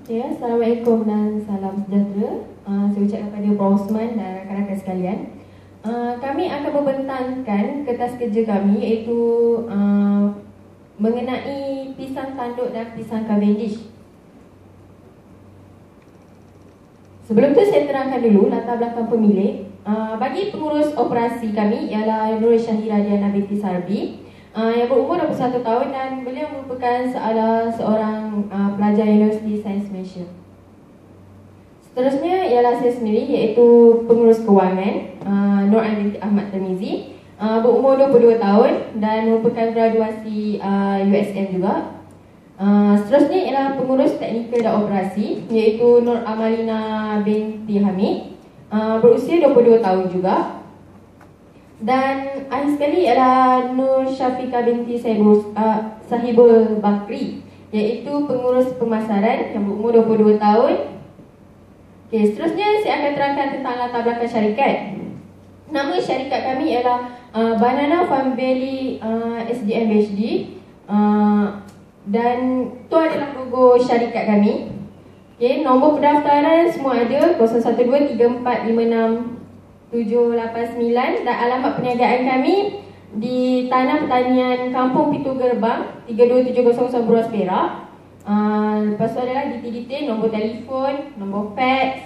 Ya, Assalamualaikum dan salam sejahtera. Saya ucapkan kepada Prof. Osman dan rakan-rakan sekalian. Kami akan membentangkan kertas kerja kami, iaitu mengenai pisang tanduk dan pisang Cavendish. Sebelum tu saya terangkan dulu latar belakang pemilik. Bagi pengurus operasi kami ialah Nur Syahira Diana binti Sarbi, yang berumur 21 tahun dan beliau merupakan seorang pelajar Universiti Sains Malaysia. Seterusnya ialah saya sendiri, iaitu pengurus kewangan Nur binti Ahmad Tamizi, berumur 22 tahun dan merupakan graduasi USM juga. Seterusnya ialah pengurus teknikal dan operasi, iaitu Nur Amalina binti Hamid, berusia 22 tahun juga. Dan akhir sekali ialah Nur Syafiqah binti Sahibul Bakri, iaitu pengurus pemasaran yang berumur 22 tahun. Okey, seterusnya saya akan terangkan tentang latar belakang syarikat. Nama syarikat kami ialah Banana Farm Valley SDM BHD, dan itu adalah logo syarikat kami. Okey, nombor pendaftaran semua ada 0123456789 dan alamat perniagaan kami di Tanah Pertanian Kampung Pitu Gerbang 32700 Beruas Perak. Lepas tu adalah detail-detail nombor telefon, nombor fax.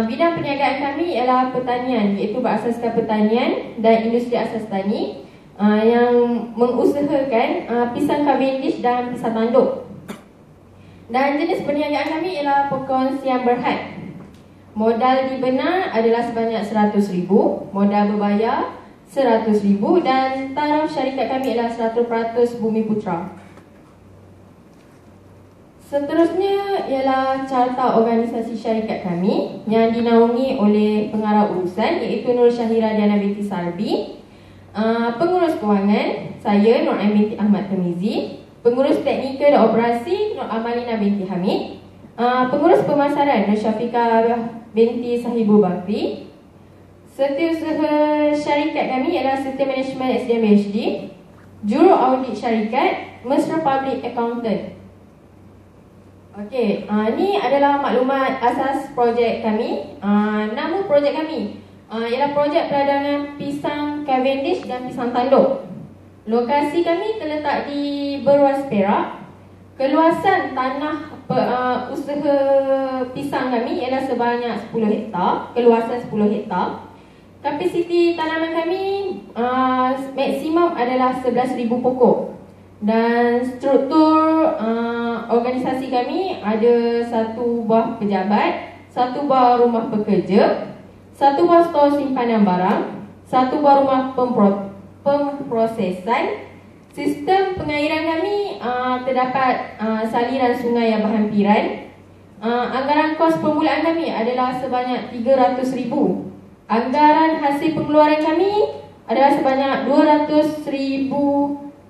Bidang perniagaan kami ialah pertanian, iaitu berasaskan pertanian dan industri asas tani yang mengusahakan pisang Cavendish dan pisang tanduk. Dan jenis perniagaan kami ialah perkongsian berhad. Modal dibenar adalah sebanyak RM100,000, modal berbayar RM100,000 dan taraf syarikat kami ialah 100% Bumi Putra. Seterusnya ialah carta organisasi syarikat kami yang dinaungi oleh pengarah urusan, iaitu Nur Syahira Diana binti Sarbi. Pengurus kewangan saya Nur binti Ahmad Tamizi. Pengurus teknikal dan operasi Nur Amalina binti Hamid. Pengurus pemasaran Nur Syafiqah binti Sahibul Bakri. Setiausaha syarikat kami ialah Sistem Management SDM BHD. Juru audit syarikat Mesra Public Accountant. Okey, ini adalah maklumat asas projek kami. Nama projek kami ialah Projek Peradangan Pisang Cavendish dan Pisang Tanduk. Lokasi kami terletak di Beruas Perak. Keluasan tanah usaha pisang kami ialah sebanyak 10 hektar, keluasan 10 hektar. Kapasiti tanaman kami maksimum adalah 11,000 pokok. Dan struktur organisasi kami ada 1 buah pejabat, 1 buah rumah pekerja, 1 buah stor simpanan barang, 1 buah rumah pemprosesan. Sistem pengairan kami terdapat saliran sungai yang berhampiran. Anggaran kos permulaan kami adalah sebanyak RM300,000. Anggaran hasil pengeluaran kami adalah sebanyak 200,000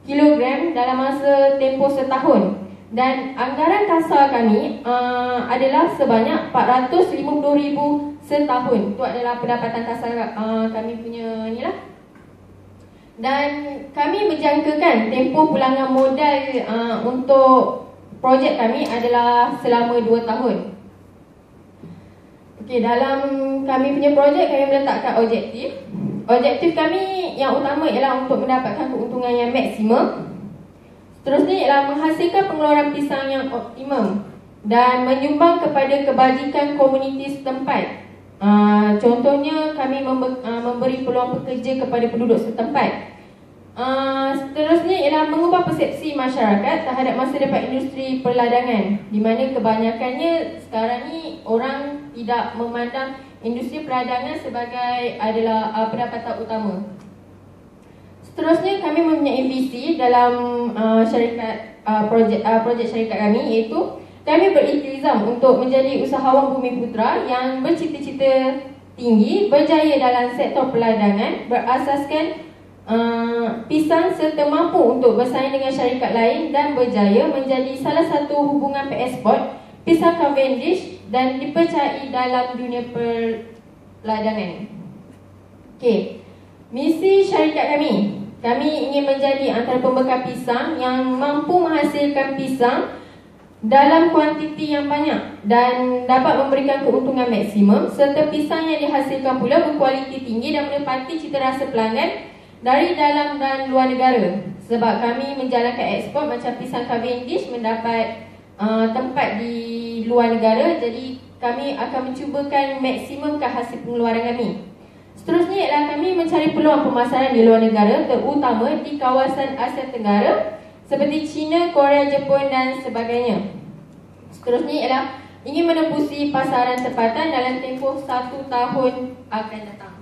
kilogram dalam masa tempoh setahun. Dan anggaran kasar kami adalah sebanyak RM450,000 setahun. Itu adalah pendapatan kasar kami punya ni lah. Dan kami menjangkakan tempoh pulangan modal untuk projek kami adalah selama 2 tahun. Okey, dalam kami punya projek kami meletakkan objektif. Objektif kami yang utama ialah untuk mendapatkan keuntungan yang maksimum. Seterusnya ialah menghasilkan pengeluaran pisang yang optimum dan menyumbang kepada kebajikan komuniti setempat. Contohnya kami memberi peluang pekerja kepada penduduk setempat. Seterusnya ialah mengubah persepsi masyarakat terhadap masa depan industri perladangan, di mana kebanyakannya sekarang ni orang tidak memandang industri perladangan sebagai adalah pendapatan utama. Seterusnya kami mempunyai visi dalam projek syarikat kami, iaitu kami beriltizam untuk menjadi usahawan Bumi Putra yang bercita-cita tinggi, berjaya dalam sektor perladangan, berasaskan pisang serta mampu untuk bersaing dengan syarikat lain dan berjaya menjadi salah satu hubungan peksport pisang Cavendish dan dipercayai dalam dunia perladangan. Okey, misi syarikat kami ingin menjadi antara pembekal pisang yang mampu menghasilkan pisang dalam kuantiti yang banyak dan dapat memberikan keuntungan maksimum, serta pisang yang dihasilkan pula berkualiti tinggi dan menepati cita rasa pelanggan dari dalam dan luar negara. Sebab kami menjalankan ekspor macam pisang Cavendish mendapat tempat di luar negara, jadi kami akan mencubakan maksimumkan hasil pengeluaran kami. Seterusnya ialah kami mencari peluang pemasaran di luar negara, terutama di kawasan Asia Tenggara seperti China, Korea, Jepun dan sebagainya. Seterusnya ialah ingin menembusi pasaran tempatan dalam tempoh 1 tahun akan datang.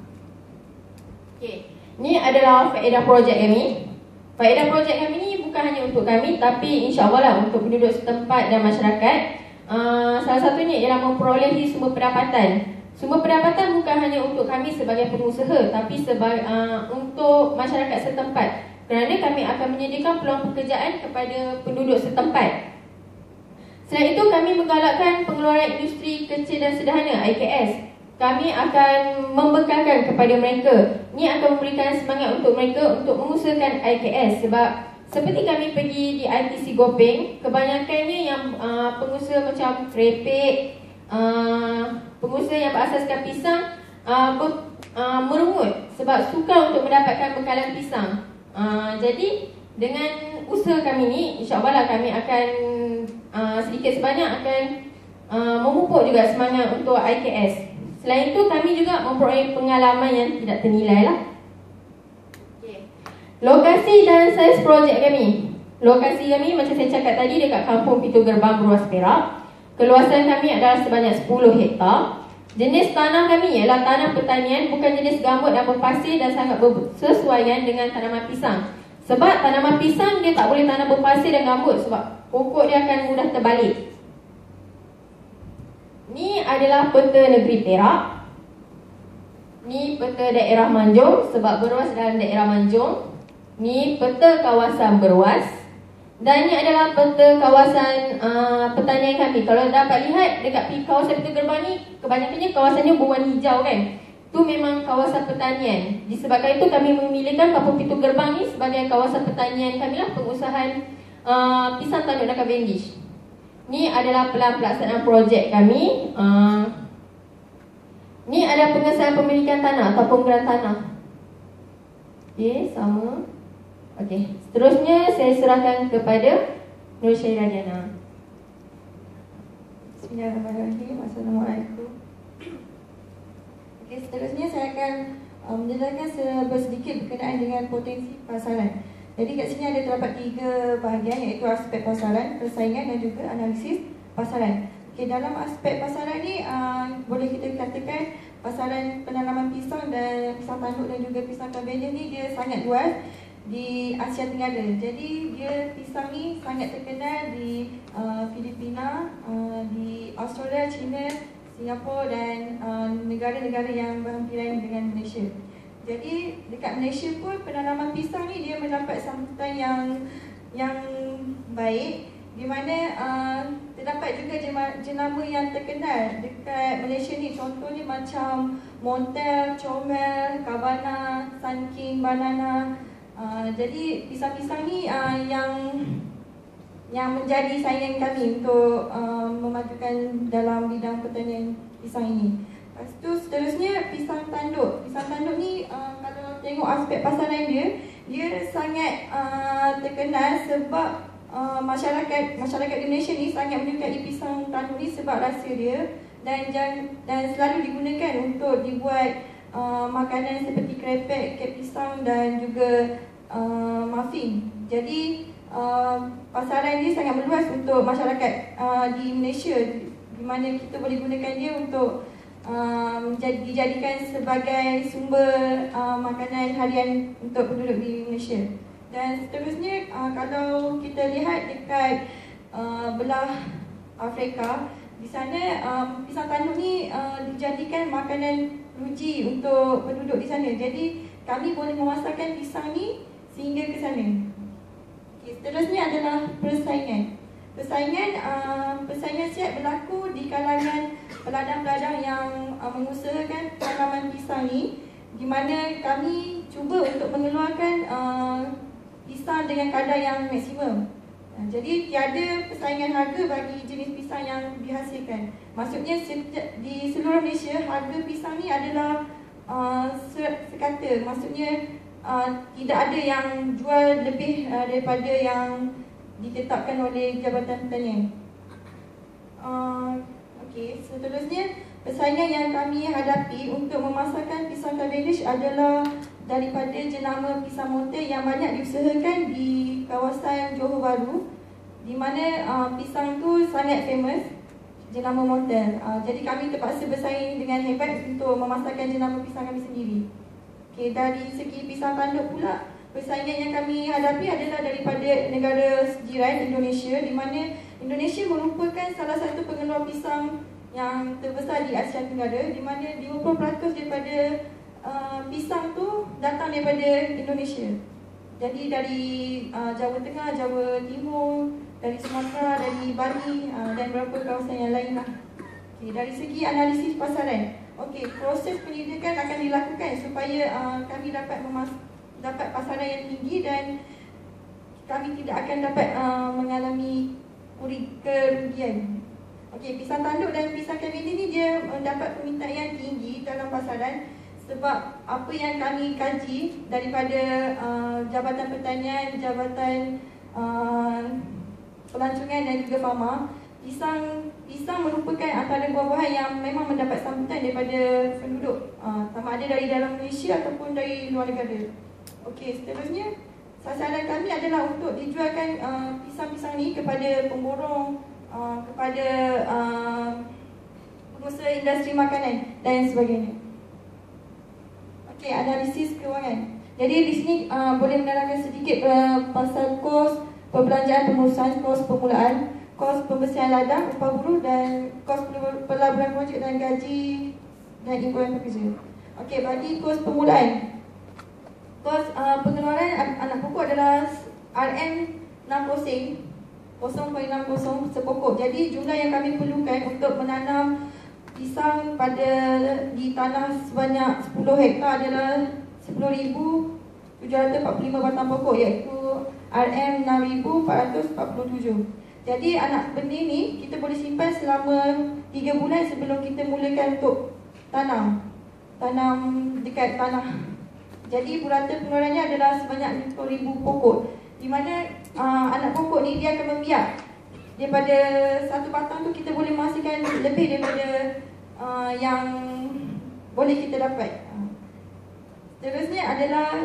Okey, ini adalah faedah projek kami. Faedah projek kami ni bukan hanya untuk kami, tapi insya-Allah lah untuk penduduk setempat dan masyarakat. Salah satunya ialah memperolehi sumber pendapatan. Sumber pendapatan bukan hanya untuk kami sebagai pengusaha, tapi untuk masyarakat setempat, kerana kami akan menyediakan peluang pekerjaan kepada penduduk setempat. Selain itu, kami menggalakkan pengeluaran industri kecil dan sederhana (IKS). Kami akan membekalkan kepada mereka. Ini akan memberikan semangat untuk mereka untuk mengusahakan IKS. Sebab seperti kami pergi di ITC Gopeng, kebanyakannya yang pengusaha macam kerepek, pengusaha yang berasaskan pisang merungut sebab sukar untuk mendapatkan bekalan pisang. Jadi dengan usaha kami ni, insya-Allah lah kami akan sedikit sebanyak akan memupuk juga semangat untuk IKS. Selain itu, kami juga memperoleh pengalaman yang tidak ternilai lah. Lokasi dan saiz projek kami. Lokasi kami macam saya cakap tadi dekat Kampung Pintu Gerbang Beruas Perak. Keluasan kami adalah sebanyak 10 hektar. Jenis tanah kami ialah tanah pertanian, bukan jenis gambut dan berpasir, dan sangat bersesuaian dengan tanaman pisang. Sebab tanaman pisang dia tak boleh tanam berpasir dan gambut sebab pokok dia akan mudah terbalik. Ni adalah peta negeri Perak. Ni peta daerah Manjung sebab Beruas dalam daerah Manjung. Ni peta kawasan Beruas. Dan ni adalah peta kawasan pertanian kami. Kalau dapat lihat dekat kawasan Pintu Gerbang ni, kebanyakannya kawasannya berwarna hijau kan. Itu memang kawasan pertanian. Disebabkan itu kami memilihkan Kampung Pintu Gerbang ni sebagai kawasan pertanian kami lah, pengusahaan pisang tanduk dan Cavendish. Ni adalah pelan pelaksanaan projek kami. Ni ada pengesahan pemilikan tanah atau penggunaan tanah. Okey, sama. Okey, seterusnya saya serahkan kepada Nur Syairah Diana. Bismillahirrahmanirrahim. Assalamualaikum. Okey, seterusnya saya akan menjelaskan sedikit berkenaan dengan potensi pasaran. Jadi kat sini ada terdapat 3 bahagian, iaitu aspek pasaran, persaingan dan juga analisis pasaran. Okey, dalam aspek pasaran ni boleh kita katakan pasaran penanaman pisang dan pisang tanduk dan juga pisang Cavendish ni dia sangat luas di Asia Tenggara. Jadi dia pisang ni sangat terkenal di Filipina, di Australia, China, Singapura dan negara-negara yang berhampiran dengan Malaysia. Jadi dekat Malaysia pun penanaman pisang ni dia mendapat sambutan yang baik, di mana terdapat juga jenama yang terkenal dekat Malaysia ni. Contohnya macam Montel, Comel, Cabana, Sun King, Banana. Jadi pisang-pisang ni yang menjadi saingan kami untuk memajukan dalam bidang pertanian pisang ini. Lepas tu seterusnya pisang tanduk. Pisang tanduk ni kalau tengok aspek pasaran dia sangat terkenal sebab masyarakat di Malaysia ni sangat menyukai pisang tanduk ni sebab rasa dia dan selalu digunakan untuk dibuat makanan seperti krepek, kek pisang dan juga muffin. Jadi pasaran dia sangat meluas untuk masyarakat di Malaysia, di mana kita boleh gunakan dia untuk dijadikan sebagai sumber makanan harian untuk penduduk di Malaysia. Dan seterusnya kalau kita lihat dekat belah Afrika, di sana pisang tanduk ni dijadikan makanan ruji untuk penduduk di sana. Jadi kami boleh memasarkan pisang ni sehingga ke sana. Okay, seterusnya adalah persaingan. Persaingan siap berlaku di kalangan peladang-peladang yang mengusahakan tanaman pisang ni, di mana kami cuba untuk mengeluarkan pisang dengan kadar yang maksimum. Jadi tiada persaingan harga bagi jenis pisang yang dihasilkan. Maksudnya di seluruh Malaysia harga pisang ni adalah sekata. Maksudnya tidak ada yang jual lebih daripada yang ditetapkan oleh Jabatan Pertanian. Okey, seterusnya persaingan yang kami hadapi untuk memasarkan pisang Cavendish adalah daripada jenama pisang Montel yang banyak diusahakan di kawasan Johor Bahru, di mana pisang tu sangat famous, jenama Montel. Jadi kami terpaksa bersaing dengan hebat untuk memasarkan jenama pisang kami sendiri. Okay, dari segi pisang tanduk pula, persaingan yang kami hadapi adalah daripada negara jiran Indonesia, di mana Indonesia merupakan salah satu pengeluar pisang yang terbesar di Asia Tenggara, di mana 50% daripada pisang tu datang daripada Indonesia. Jadi dari Jawa Tengah, Jawa Timur, dari Sumatera, dari Bali dan beberapa kawasan yang lain lah. Okay, dari segi analisis pasaran, proses penyediaan akan dilakukan supaya kami dapat pasaran yang tinggi dan kami tidak akan dapat mengalami kerugian. Pisang tanduk dan pisang Cavendish ni dia mendapat permintaan yang tinggi dalam pasaran sebab apa yang kami kaji daripada Jabatan Pertanian, Jabatan Pelancongan dan juga Fama, pisang merupakan antara buah-buahan yang memang mendapat sambutan daripada penduduk, sama ada dari dalam Malaysia ataupun dari luar negara. Seterusnya sasaran kami adalah untuk dijualkan pisang-pisang ni kepada pemborong, kepada pengusaha industri makanan dan sebagainya. Analisis kewangan. Jadi di sini boleh menerangkan sedikit pasal kos perbelanjaan pengurusan, kos permulaan, kos pembersihan ladang, upah buruh dan kos pelaburan projek dan gaji dan imbuhan pekerja. Bagi kos permulaan, kos pengeluaran anak pokok adalah RM60 sen, 0.60 sepokok. Jadi jumlah yang kami perlukan untuk menanam pisang di tanah sebanyak 10 hektar adalah 10,745 batang pokok, iaitu RM6,447. Jadi anak benih ni kita boleh simpan selama 3 bulan sebelum kita mulakan untuk tanam dekat tanah. Jadi purata pengeluarannya adalah sebanyak 50,000 pokok, di mana anak pokok ni dia akan membiak. Daripada satu batang tu kita boleh menghasilkan lebih daripada yang boleh kita dapat. Seterusnya adalah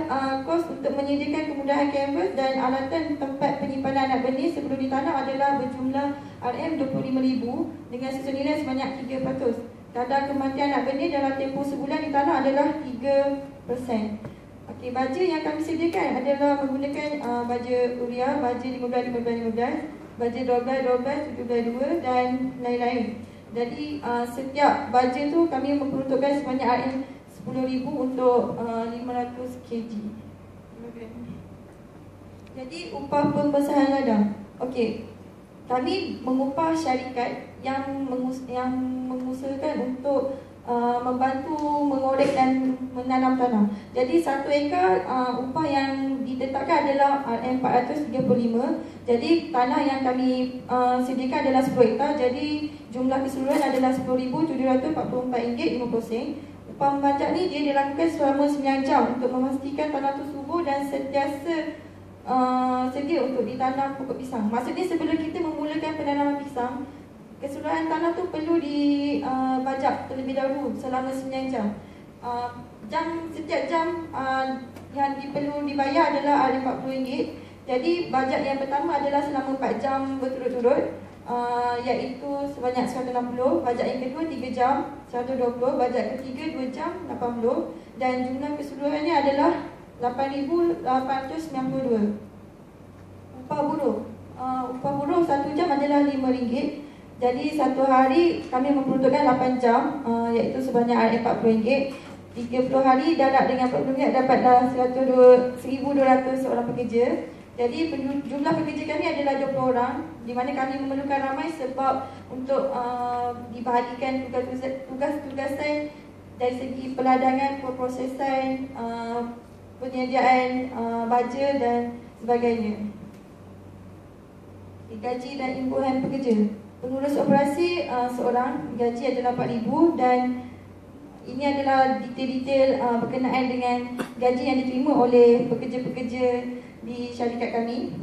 kos untuk menyediakan kemudahan kanvas dan alatan tempat penyimpanan anak benih sebelum ditanam adalah berjumlah RM25,000 dengan susun nilai sebanyak 3%. Kadar kematian anak benih dalam tempoh sebulan ditanam adalah 3%. Baja yang kami sediakan adalah menggunakan baja urea, baja 15-15-15, baja 12-12, 17-2 dan lain-lain. Jadi setiap baja tu kami memperuntukkan sebanyak RM10,000 untuk 500 kg. Jadi upah pembersihan ladang. Kami mengupah syarikat yang mengusahakan untuk membantu mengorek dan menanam tanah. Jadi 1 ekar upah yang ditetapkan adalah RM435. Jadi tanah yang kami sediakan adalah 10 hektar. Jadi jumlah keseluruhan adalah RM10,744.50. Upah membajak ni dia dilakukan selama 9 jam untuk memastikan tanah tu subur dan sentiasa sedia untuk ditanam pokok pisang. Maksudnya sebelum kita memulakan penanaman pisang, keseluruhan tanah tu perlu dibajak terlebih dahulu selama 9 jam. Setiap jam yang perlu dibayar adalah RM40. Jadi bajak yang pertama adalah selama 4 jam berturut-turut, iaitu sebanyak 160. Bajak yang kedua 3 jam 120. Bajak ketiga 2 jam 80. Dan jumlah keseluruhannya adalah 8,892. Upah buruh. Upah buruh 1 jam adalah RM5. Jadi satu hari kami memperuntukkan 8 jam, iaitu sebanyak RM40. 30 hari darab dengan RM40 dapatlah 1,200 seorang pekerja. Jadi jumlah pekerja kami adalah 20 orang, di mana kami memerlukan ramai sebab untuk dibahagikan tugas-tugasan dari segi peladangan, perprosesan, penyediaan baja dan sebagainya. gaji dan imbuhan pekerja. Pengurus operasi seorang, gaji adalah 4,000 dan ini adalah detail-detail berkenaan dengan gaji yang diterima oleh pekerja-pekerja di syarikat kami.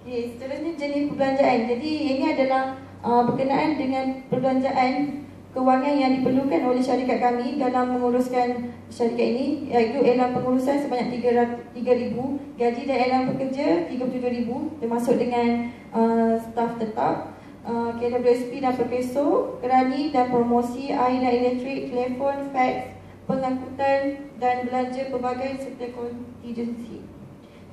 Okey, seterusnya jenis perbelanjaan. Jadi ini adalah berkenaan dengan perbelanjaan kewangan yang diperlukan oleh syarikat kami dalam menguruskan syarikat ini, iaitu elang pengurusan sebanyak 3,000, gaji dan elang pekerja 37,000 termasuk dengan staf tetap, KWSP dan perpeso, kerani dan promosi, air dan elektrik, telefon, fax, pengangkutan dan belanja pelbagai serta kontingensi.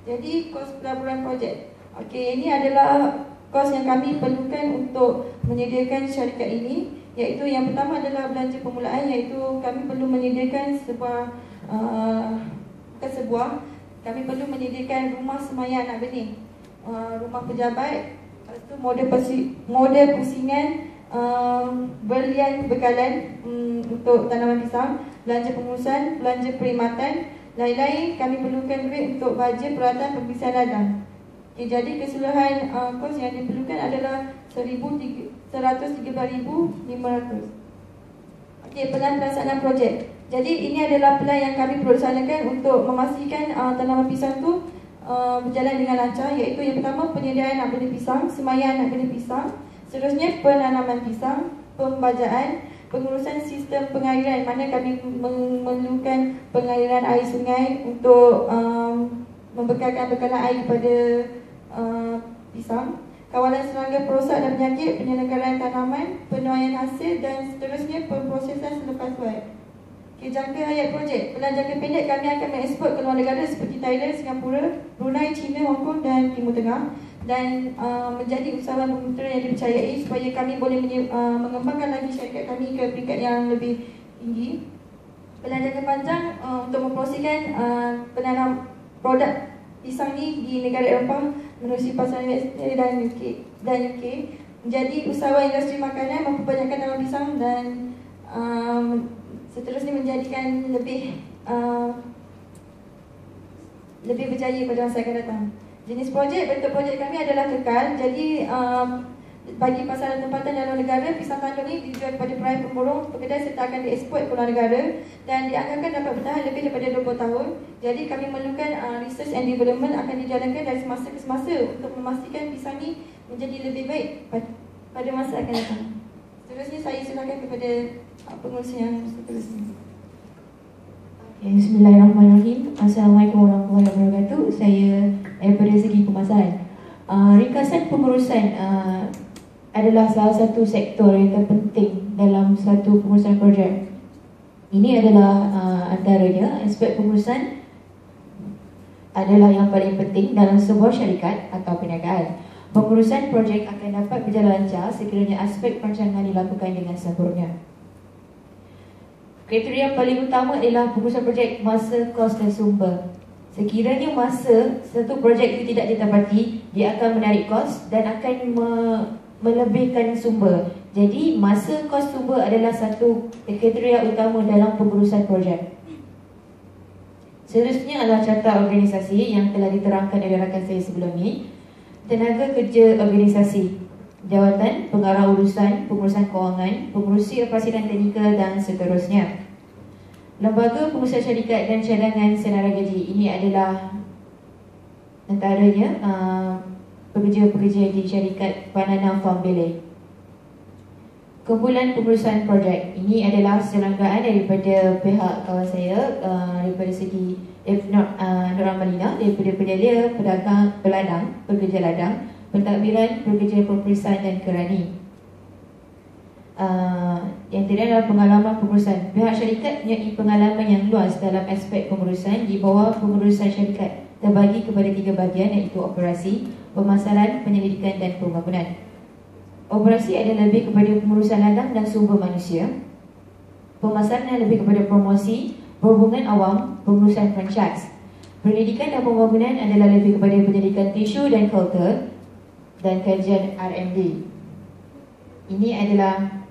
Jadi kos pelaburan projek. Okey, ini adalah kos yang kami perlukan untuk menyediakan syarikat ini, iaitu yang pertama adalah belanja permulaan, iaitu kami perlu menyediakan kami perlu menyediakan rumah semaya anak benih, rumah pejabat, lepas tu model pusingan, berlian bekalan untuk tanaman pisang, belanja pengurusan, belanja perkhidmatan, lain-lain kami perlukan duit untuk baja peralatan pemeriksaan ladang. Okay, jadi keseluruhan kos yang diperlukan adalah 113,500. Okey, pelan pelaksanaan projek. Jadi ini adalah pelan yang kami perlu laksanakan untuk memastikan tanaman pisang tu berjalan dengan lancar, iaitu yang pertama penyediaan anak benih pisang, semaian anak benih pisang, seterusnya penanaman pisang, pembajaan, pengurusan sistem pengairan, mana kami memerlukan pengairan air sungai untuk membekalkan bekalan air kepada pisang, kawalan serangga perosak dan penyakit, penyelenggaraan tanaman, penuaian hasil dan seterusnya pemprosesan selepas buat. Okay, jangka hayat projek. Dalam jangka pendek kami akan mengeksport ke luar negara seperti Thailand, Singapura, Brunei, China, Hong Kong dan Timur Tengah, dan menjadi usahawan pemutera yang dipercayai supaya kami boleh mengembangkan lagi syarikat kami ke peringkat yang lebih tinggi. Dalam jangka panjang untuk mempromosikan penanam produk pisang ni di negara Eropah menerusi pasaran USA dan UK, menjadi usahawan industri makanan, memperbanyakkan tanaman pisang dan seterusnya menjadikan lebih berjaya pada masa akan datang. Jenis projek, bentuk projek kami adalah kekal. Jadi bagi pasaran tempatan dalam negara, pisang tanduk ini dijual kepada peraih pemborong, pekedai serta akan dieksport ke luar negara dan dianggarkan dapat bertahan lebih daripada 20 tahun. Jadi kami memerlukan research and development akan dijalankan dari semasa ke semasa untuk memastikan pisang ini menjadi lebih baik pada masa akan datang. Seterusnya saya silakan kepada pengurus yang seterusnya. Bismillahirrahmanirrahim. Assalamualaikum warahmatullahi wabarakatuh. Saya daripada segi pemasaran, ringkasan pengurusan adalah salah satu sektor yang terpenting dalam satu pengurusan projek. Ini adalah antaranya aspek pengurusan adalah yang paling penting dalam sebuah syarikat atau perniagaan. Pengurusan projek akan dapat berjalan lancar sekiranya aspek perancangan dilakukan dengan sempurna. Kriteria paling utama adalah pengurusan projek masa, kos dan sumber. Sekiranya masa satu projek itu tidak ditepati, dia akan menarik kos dan akan melebihkan sumber. Jadi masa, kos, sumber adalah satu kriteria utama dalam pengurusan projek. Seterusnya adalah carta organisasi yang telah diterangkan oleh rakan saya sebelum ini. Tenaga kerja organisasi, jawatan, pengarah urusan, pengurusan kewangan, pengurusi operasi dan teknikal dan seterusnya. Lembaga pengurusan syarikat dan cadangan senarai gaji, ini adalah antaranya pekerja-pekerja di syarikat Banana Farm Belay. Kumpulan pengurusan projek, ini adalah selanggaan daripada pihak kawan saya daripada segi Nur Amalina, daripada penyelia, pedagang, peladang, pekerja ladang, pentadbiran, pekerja pemeriksaan dan kerani. Yang tidak adalah pengalaman pengurusan. Pihak syarikat mempunyai pengalaman yang luas dalam aspek pengurusan. Di bawah pengurusan syarikat terbagi kepada 3 bahagian, iaitu operasi, pemasaran, penyelidikan dan pembangunan. Operasi adalah lebih kepada pengurusan ladang dan sumber manusia. Pemasaran lebih kepada promosi, perhubungan awam, pengurusan franchise. Pendidikan dan pembangunan adalah lebih kepada penyelidikan tisu dan kultur dan kajian R&D. Ini adalah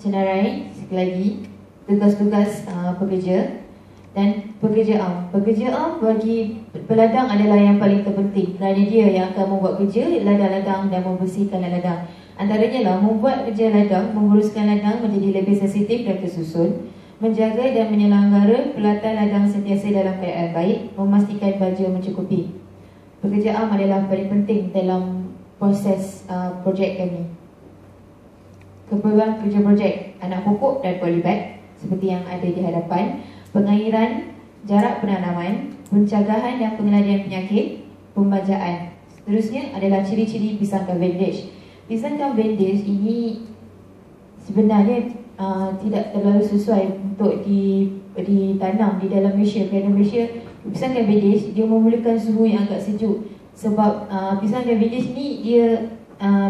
senarai sekali lagi tugas-tugas pekerja. Dan pekerja am. Pekerja am bagi peladang adalah yang paling terpenting kerana dia yang akan membuat kerja ladang-ladang dan membersihkan ladang. Antaranya lah membuat kerja ladang, menguruskan ladang menjadi lebih sensitif dan tersusun, menjaga dan menyelenggara pelatan ladang sentiasa dalam keadaan baik, memastikan baja mencukupi. Pekerja am adalah paling penting dalam proses projek kami. Keperluan kerja projek, anak pokok dan polybag seperti yang ada di hadapan, pengairan, jarak penanaman, pencegahan dan pengendalian penyakit, pembajaan. Seterusnya adalah ciri-ciri pisang Cavendish. Pisang Cavendish ini sebenarnya tidak terlalu sesuai untuk ditanam di dalam Malaysia. Kerana Malaysia, pisang Cavendish dia memerlukan suhu yang agak sejuk. Sebab pisang Cavendish ni dia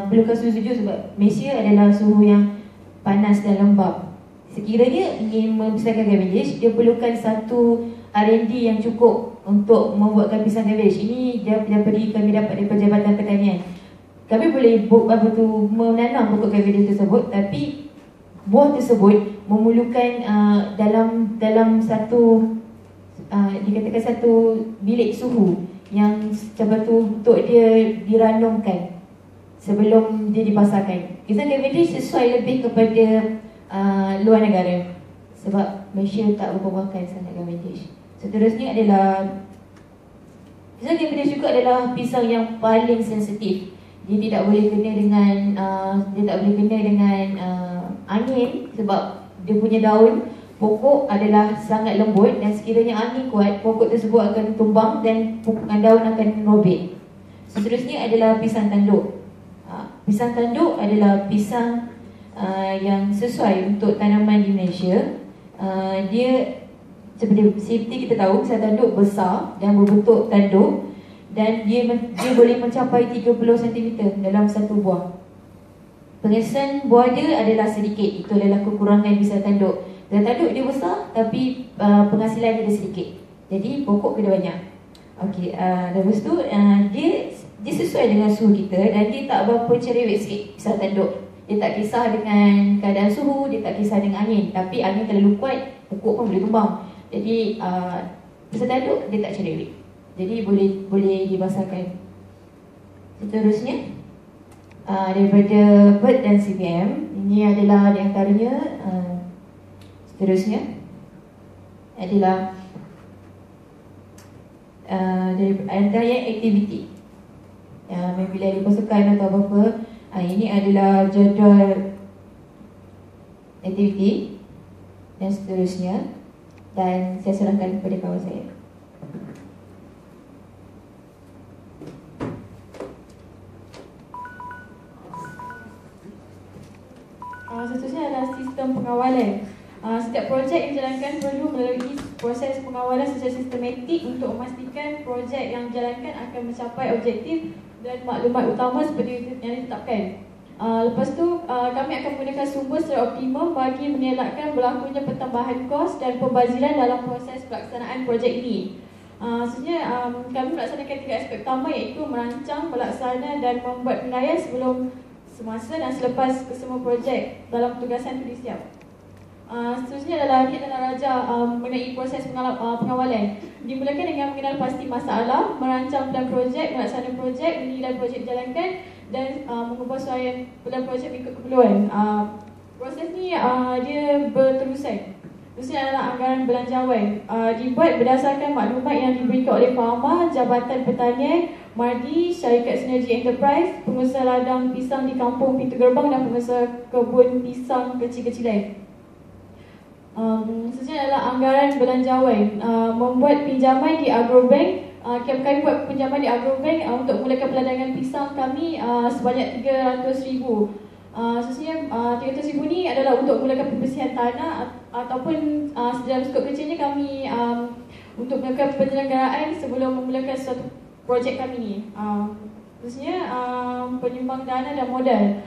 perlukan suhu sejuk sebab Malaysia adalah suhu yang panas dan lembap. Sekiranya ingin membesarkan Cavendish, dia perlukan satu R&D yang cukup untuk membuatkan pisang Cavendish. Ini daripada kami dapat daripada Jabatan Pertanian. Kami boleh menanam pokok Cavendish tersebut, tapi buah tersebut memerlukan dalam satu dikatakan satu bilik suhu yang macam tu untuk dia diranumkan sebelum dia dipasarkan. Pisang Cavendish sesuai lebih kepada luar negara sebab Malaysia tak berpemakan sangat Cavendish. Seterusnya adalah pisang Cavendish juga adalah pisang yang paling sensitif. Dia tidak boleh kena dengan angin sebab dia punya daun pokok adalah sangat lembut dan sekiranya angin kuat, pokok tersebut akan tumbang dan daun akan robek. Seterusnya adalah pisang tanduk. Pisang tanduk adalah pisang yang sesuai untuk tanaman di Malaysia. Dia seperti kita tahu, pisang tanduk besar dan berbentuk tanduk dan dia boleh mencapai 30 cm dalam satu buah. Pengisian buah dia adalah sedikit. Itu adalah kekurangan pisang tanduk. Pisang tanduk dia besar tapi penghasilan dia sedikit. Jadi pokok kena banyak. Okey, lepas tu dia sesuai dengan suhu kita dan dia tak berapa cerewet sikit pisang tanduk. Dia tak kisah dengan keadaan suhu, dia tak kisah dengan angin. Tapi angin terlalu kuat, pokok pun boleh tumbang. Jadi pisang tanduk dia tak cerewet. Jadi boleh dibasarkan. Seterusnya daripada Bird dan CBM, ini adalah di antaranya. Seterusnya adalah dari antara aktiviti bila dipasukan atau apa-apa. Ini adalah jadual aktiviti dan seterusnya. Dan saya serahkan kepada kawan saya. Seterusnya adalah sistem pengawalan. Setiap projek yang dijalankan perlu melalui proses pengawalan secara sistematik untuk memastikan projek yang dijalankan akan mencapai objektif dan maklumat utama seperti yang ditetapkan. Lepas tu kami akan menggunakan sumber secara optimum bagi mengelakkan berlakunya pertambahan kos dan pembaziran dalam proses pelaksanaan projek ini. Sebenarnya kami melaksanakan 3 aspek utama iaitu merancang, melaksana dan membuat penilaian sebelum, semasa dan selepas kesemua projek dalam tugasan itu disiap. Seterusnya adalah Kit dan Raja mengenai proses pengawalan. Dimulakan dengan mengenal pasti masalah, merancang plan projek, melaksanakan projek, menilai projek dijalankan dan mengubah suaian plan projek mengikut keperluan. Proses ni dia berterusan. Terusnya adalah anggaran belanjawan. Dibuat berdasarkan maklumat yang diberikan oleh Pahama, Jabatan Pertanian, Mardi, Syarikat Sinergi Enterprise, pengusaha ladang pisang di Kampung Pintu Gerbang dan pengusaha kebun pisang kecil-kecilan. Seterusnya adalah anggaran belanjawan. Membuat pinjaman di Agrobank. Kami buat pinjaman di Agrobank untuk memulakan peladangan pisang kami sebanyak 300,000. Seterusnya 300,000 ni adalah untuk memulakan pembersihan tanah ataupun dalam skop kecilnya kami untuk memulakan penyelenggaraan sebelum memulakan suatu projek kami ni. Seterusnya penyumbang dana dan modal.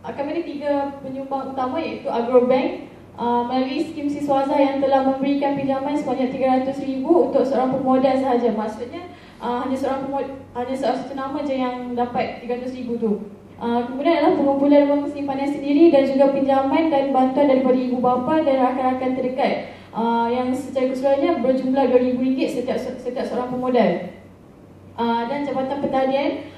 Kami ada 3 penyumbang utama iaitu Agrobank melalui skim Siswaza yang telah memberikan pinjaman sebanyak 300,000 untuk seorang pemodal sahaja. Maksudnya hanya satu nama je yang dapat 300,000 tu. Kemudian adalah pengumpulan wang simpanan sendiri dan juga pinjaman dan bantuan daripada ibu bapa dan rakan-rakan terdekat. yang secara keseluruhannya berjumlah RM2,000 setiap seorang pemodal. Dan Jabatan Pertanian